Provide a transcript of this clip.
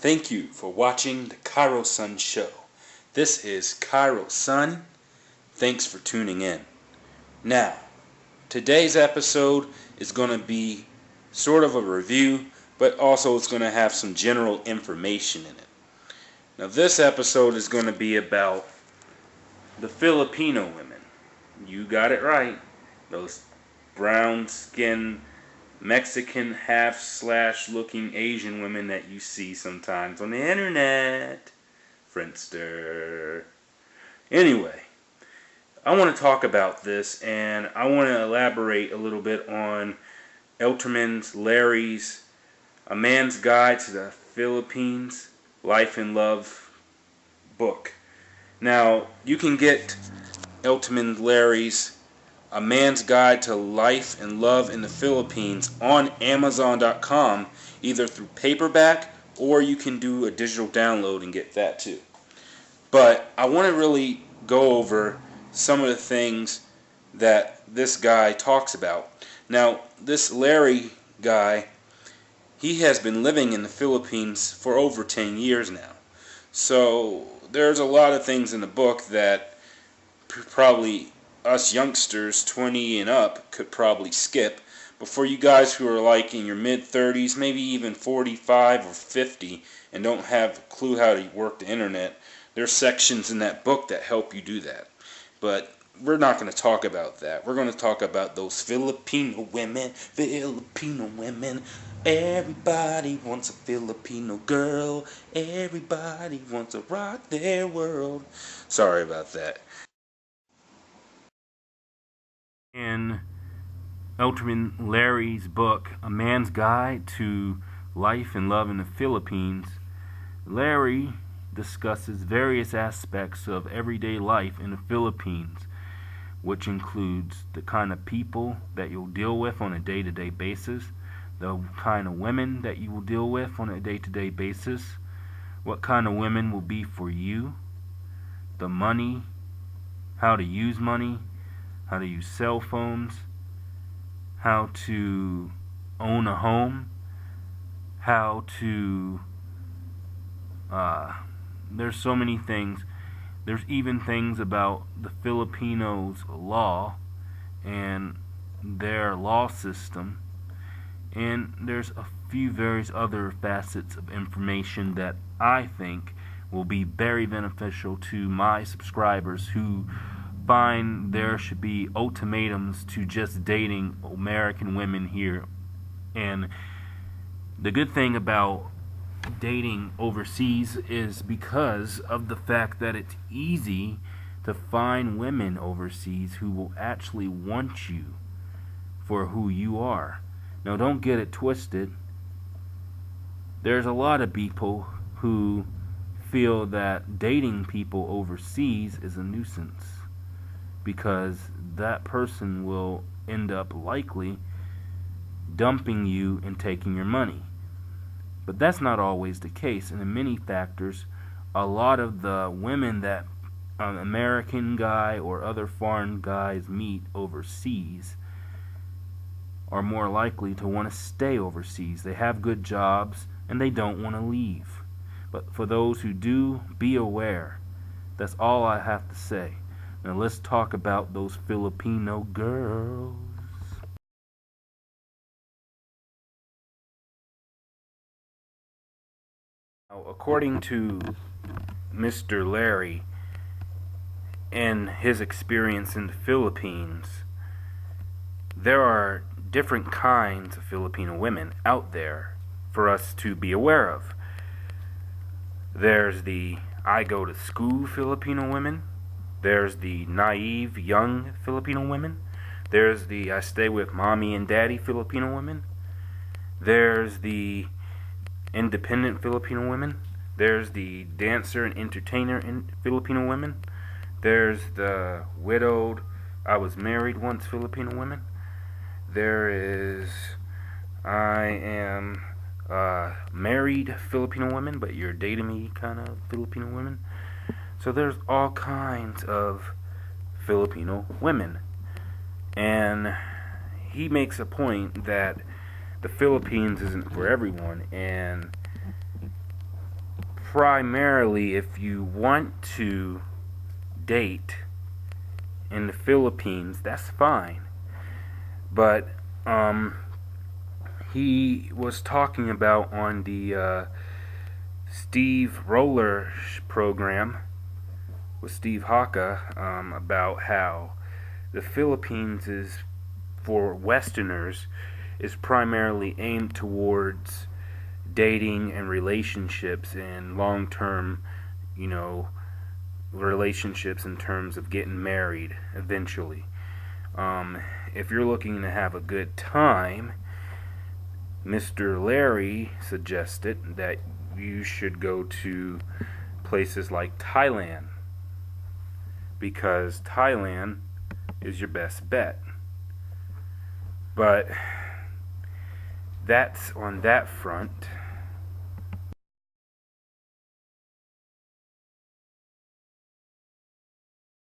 Thank you for watching the Kairosan show. This is Kairosan. Thanks for tuning in. Now, today's episode is going to be sort of a review, but also it's going to have some general information in it. Now, this episode is going to be about the Filipino women. You got it right. Those brown-skinned Mexican half/looking Asian women that you see sometimes on the internet. Friendster. Anyway, I want to talk about this, and I want to elaborate a little bit on Elterman Larry's A Man's Guide to the Philippines Life and Love book. Now, you can get Elterman Larry's A Man's Guide to Life and Love in the Philippines on Amazon.com, either through paperback or you can do a digital download and get that too. But I want to really go over some of the things that this guy talks about. Now, this Larry guy, he has been living in the Philippines for over 10 years now. So there's a lot of things in the book that probably us youngsters 20 and up could probably skip, but for you guys who are like in your mid-30s, maybe even 45 or 50 and don't have a clue how to work the internet, there's sections in that book that help you do that. But we're not going to talk about that. We're going to talk about those Filipino women. Everybody wants a Filipino girl. Everybody wants to rock their world. Sorry about that. In Elterman Larry's book, A Man's Guide to Life and Love in the Philippines, Larry discusses various aspects of everyday life in the Philippines, which includes the kind of people that you'll deal with on a day-to-day basis, the kind of women that you will deal with on a day-to-day basis, what kind of women will be for you, the money, how to use money, how to use cell phones, how to own a home, how to, there's so many things. There's even things about the Filipinos' law and their law system, and there's a few various other facets of information that I think will be very beneficial to my subscribers who find there should be ultimatums to just dating American women here. And the good thing about dating overseas is because of the fact that it's easy to find women overseas who will actually want you for who you are. Now, don't get it twisted. There's a lot of people who feel that dating people overseas is a nuisance, because that person will end up likely dumping you and taking your money. But that's not always the case, and in many factors, a lot of the women that an American guy or other foreign guys meet overseas are more likely to want to stay overseas. They have good jobs and they don't want to leave. But for those who do, be aware. That's all I have to say. Now let's talk about those Filipino girls. Now, according to Mr. Larry and his experience in the Philippines, there are different kinds of Filipino women out there for us to be aware of. There's the I go to school Filipino women. There's the naive, young Filipino women. There's the I stay with mommy and daddy Filipino women. There's the independent Filipino women. There's the dancer and entertainer Filipino women. There's the widowed, I was married once Filipino women. There is I am married Filipino women, but you're dating me kind of Filipino women. So there's all kinds of Filipino women. And he makes a point that the Philippines isn't for everyone, and primarily, if you want to date in the Philippines, that's fine. But he was talking about on the Steve Roller program with Steve Haka about how the Philippines is, for Westerners, is primarily aimed towards dating and relationships and long-term, relationships in terms of getting married eventually. If you're looking to have a good time, Mr. Larry suggested that you should go to places like Thailand, because Thailand is your best bet. But that's on that front.